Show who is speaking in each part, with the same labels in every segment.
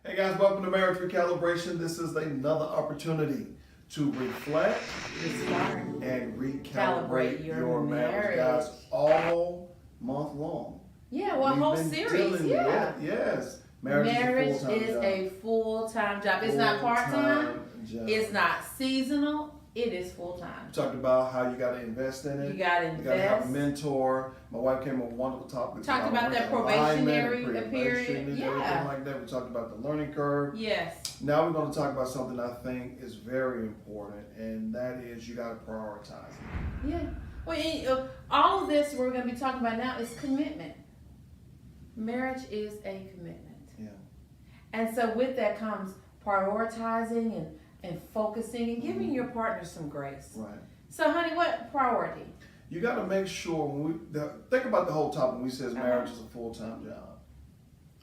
Speaker 1: Hey guys, welcome to Marriage Recalibration. This is another opportunity to reflect
Speaker 2: Restart.
Speaker 1: and recalibrate
Speaker 2: Calibrate
Speaker 1: your marriage,
Speaker 2: marriage.
Speaker 1: guys, all month long.
Speaker 2: Yeah, well, a
Speaker 1: We've
Speaker 2: whole
Speaker 1: been
Speaker 2: series.
Speaker 1: dealing
Speaker 2: Yeah.
Speaker 1: with it. Yes.
Speaker 2: Marriage
Speaker 1: is a full-time
Speaker 2: is
Speaker 1: job.
Speaker 2: a full-time job. It's not part-time.
Speaker 1: Full-time job.
Speaker 2: It's not seasonal. It is full-time.
Speaker 1: We talked about how you got to invest in it.
Speaker 2: You got to
Speaker 1: You got to have a
Speaker 2: invest.
Speaker 1: mentor. My wife came up with a wonderful topic.
Speaker 2: Talked about that
Speaker 1: alignment
Speaker 2: probationary
Speaker 1: and
Speaker 2: period.
Speaker 1: and
Speaker 2: Yeah.
Speaker 1: everything like that. We talked about the learning curve.
Speaker 2: Yes.
Speaker 1: Now we're going to talk about something I think is very important, and that is you got to prioritize.
Speaker 2: Yeah. Well, all of this we're going to be talking about now is commitment. Marriage is a commitment.
Speaker 1: Yeah.
Speaker 2: And so with that comes prioritizing and focusing and giving your partner some grace.
Speaker 1: Right.
Speaker 2: So, honey, what priority?
Speaker 1: You got to make sure think about the whole topic when we says marriage is a full-time job.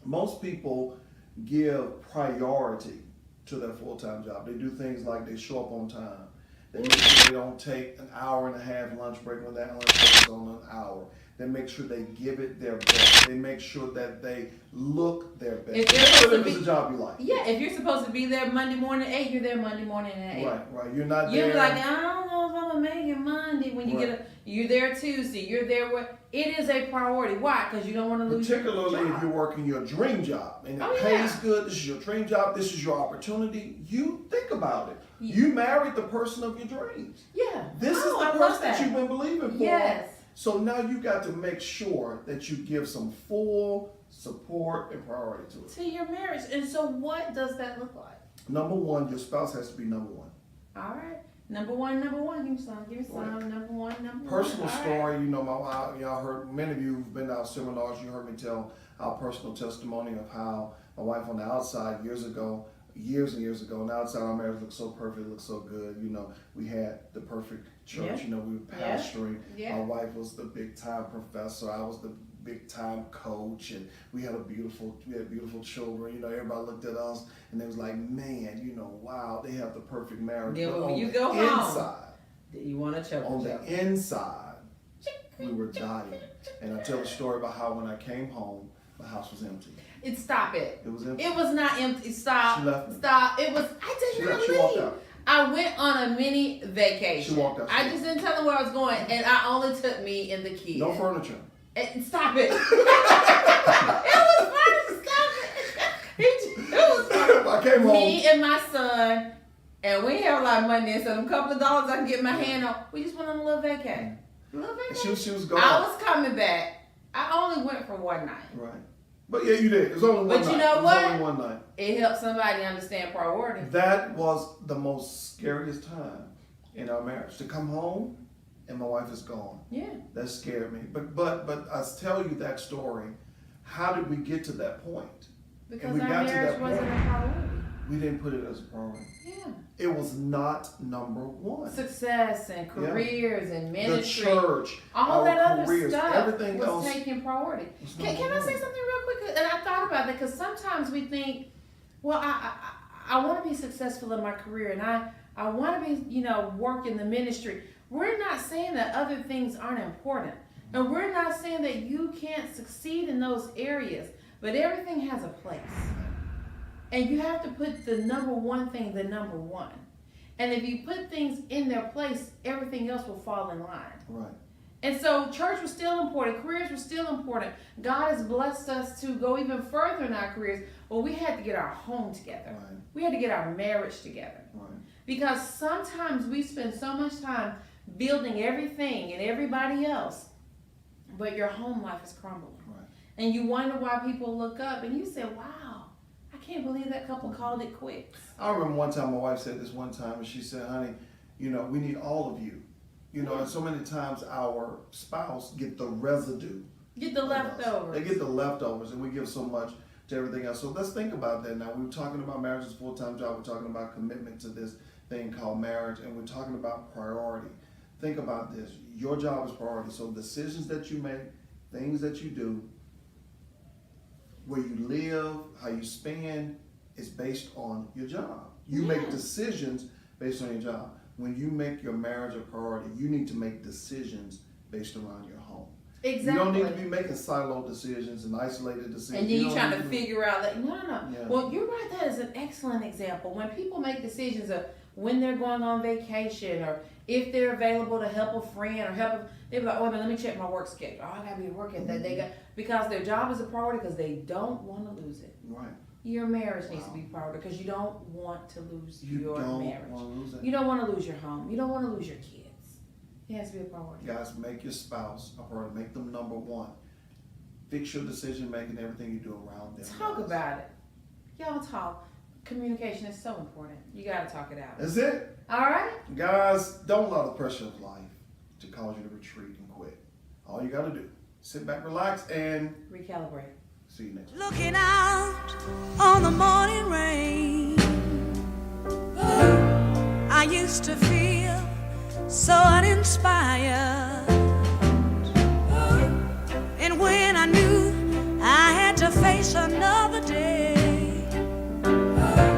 Speaker 1: Most people give priority to their full-time job. They do things like they show up on time. They make sure they don't take an hour and a half lunch break when that lunch break is on an hour. They make sure they give it their best. They make sure that they look their best.
Speaker 2: If they're supposed to
Speaker 1: If it's
Speaker 2: be-
Speaker 1: a job you like.
Speaker 2: Yeah, if you're supposed to be there Monday morning at 8, you're there Monday morning at 8.
Speaker 1: Right. You're not
Speaker 2: You're
Speaker 1: there.
Speaker 2: like, I don't know if I'm gonna make it Monday. When you
Speaker 1: Right.
Speaker 2: you're there Tuesday. You're there. It is a priority. Why? Because you don't want to lose your
Speaker 1: Particularly
Speaker 2: job.
Speaker 1: if you're working your dream job and it
Speaker 2: Oh,
Speaker 1: pays
Speaker 2: yeah.
Speaker 1: good, this is your dream job, this is your opportunity, you think about it.
Speaker 2: Yeah.
Speaker 1: You married the person of your dreams.
Speaker 2: Yeah.
Speaker 1: This
Speaker 2: Oh,
Speaker 1: is
Speaker 2: I
Speaker 1: the
Speaker 2: love
Speaker 1: person that you've been believing for.
Speaker 2: Yes.
Speaker 1: So now you got to make sure that you give some full support and priority to it.
Speaker 2: To your marriage. And so, what does that look like?
Speaker 1: Number one, your spouse has to be number one.
Speaker 2: All right. Number one. Give me some.
Speaker 1: Right.
Speaker 2: Number one.
Speaker 1: Personal
Speaker 2: All right.
Speaker 1: story, y'all heard, many of you who've been to our seminars, you heard me tell our personal testimony of how my wife on the outside years and years ago, on the outside our marriage looked so perfect, looked so good. We had the perfect church,
Speaker 2: Yeah.
Speaker 1: we were
Speaker 2: Yeah.
Speaker 1: pastoring.
Speaker 2: Yeah.
Speaker 1: My wife was the big time professor, I was the big time coach, and we had beautiful children. Everybody looked at us and they was like, man, wow, they have the perfect marriage.
Speaker 2: Then
Speaker 1: But
Speaker 2: when
Speaker 1: on
Speaker 2: you
Speaker 1: the
Speaker 2: go home,
Speaker 1: inside,
Speaker 2: You want to choke.
Speaker 1: on the inside, we were dying. And I tell a story about how when I came home, the house was empty.
Speaker 2: Stop it.
Speaker 1: It was empty.
Speaker 2: It was not empty. Stop.
Speaker 1: She left me.
Speaker 2: Stop. It was. I
Speaker 1: She
Speaker 2: did not
Speaker 1: left. She walked
Speaker 2: leave.
Speaker 1: out.
Speaker 2: I went on a mini vacation.
Speaker 1: She walked out.
Speaker 2: I just didn't tell them where I was going, and I only took me and the kids.
Speaker 1: No furniture.
Speaker 2: Stop it. It was fun. Stop it. It was fun.
Speaker 1: I came home.
Speaker 2: Me and my son, and we have a lot of money, and so them couple of dollars I can get my hand on. We just went on a little vacation. Little
Speaker 1: And
Speaker 2: vacation.
Speaker 1: she was gone.
Speaker 2: I was coming back. I only went for one night.
Speaker 1: Right. But yeah, you did. It was only one night.
Speaker 2: But you know
Speaker 1: It was
Speaker 2: what?
Speaker 1: only one night.
Speaker 2: It helped somebody understand priority.
Speaker 1: That was the most scariest time in our marriage. To come home and my wife is gone.
Speaker 2: Yeah.
Speaker 1: That scared me. But I tell you that story. How did we get to that point?
Speaker 2: Because
Speaker 1: we
Speaker 2: our
Speaker 1: got to
Speaker 2: marriage
Speaker 1: that
Speaker 2: wasn't
Speaker 1: point.
Speaker 2: a priority.
Speaker 1: We didn't put it as a priority.
Speaker 2: Yeah.
Speaker 1: It was not number one.
Speaker 2: Success and careers and
Speaker 1: The
Speaker 2: ministry.
Speaker 1: church,
Speaker 2: All
Speaker 1: our
Speaker 2: that other
Speaker 1: careers,
Speaker 2: stuff
Speaker 1: everything
Speaker 2: was
Speaker 1: else
Speaker 2: taking priority.
Speaker 1: was
Speaker 2: Can
Speaker 1: number
Speaker 2: I say
Speaker 1: one.
Speaker 2: something real quick? And I thought about that because sometimes we think, well, I want to be successful in my career and I want to be, work in the ministry. We're not saying that other things aren't important. And we're not saying that you can't succeed in those areas. But everything has a place. And you have to put the number one thing the number one. And if you put things in their place, everything else will fall in line.
Speaker 1: Right.
Speaker 2: And so church was still important. Careers were still important. God has blessed us to go even further in our careers. Well, we had to get our home together.
Speaker 1: Right.
Speaker 2: We had to get our marriage together.
Speaker 1: Right.
Speaker 2: Because sometimes we spend so much time building everything and everybody else, but your home life is crumbling.
Speaker 1: Right.
Speaker 2: And you wonder why people look up and you say, wow, I can't believe that couple called it quits.
Speaker 1: I remember one time my wife said this one time, and she said, honey, we need all of you. And so many times our spouse get the residue.
Speaker 2: Get the
Speaker 1: of us.
Speaker 2: leftovers.
Speaker 1: They get the leftovers, and we give so much to everything else. So let's think about that now. We're talking about marriage as a full-time job. We're talking about commitment to this thing called marriage, and we're talking about priority. Think about this. Your job is priority. So decisions that you make, things that you do, where you live, how you spend, is based on your job. You make decisions based on your job. When you make your marriage a priority, you need to make decisions based around your home.
Speaker 2: Exactly.
Speaker 1: You don't need to be making silo decisions and isolated decisions.
Speaker 2: And then you
Speaker 1: don't
Speaker 2: trying
Speaker 1: need
Speaker 2: to
Speaker 1: be-
Speaker 2: figure out that no.
Speaker 1: Yeah.
Speaker 2: Well, you're right. That is an excellent example. When people make decisions of when they're going on vacation or if they're available to help a friend or help, they're like, "Oh, wait a minute, let me check my work schedule. Oh, I gotta be at work at that." They got because their job is a priority because they don't want to lose it.
Speaker 1: Right.
Speaker 2: Your marriage needs to be priority because you don't want to lose
Speaker 1: You
Speaker 2: your
Speaker 1: don't
Speaker 2: marriage.
Speaker 1: want to lose it.
Speaker 2: You don't want to lose your home. You don't want to lose your kids. It has to be a priority.
Speaker 1: Guys, make your spouse a priority. Make them number one. Fix your decision making, everything you do around them.
Speaker 2: Talk
Speaker 1: guys.
Speaker 2: about it. Y'all talk. Communication is so important. You got to talk it out.
Speaker 1: That's it.
Speaker 2: All right?
Speaker 1: Guys, don't allow the pressure of life to cause you to retreat and quit. All you got to do, sit back, relax, and
Speaker 2: Recalibrate.
Speaker 1: see you next week.
Speaker 3: Looking out on the morning rain, I used to feel so uninspired. And when I knew I had to face another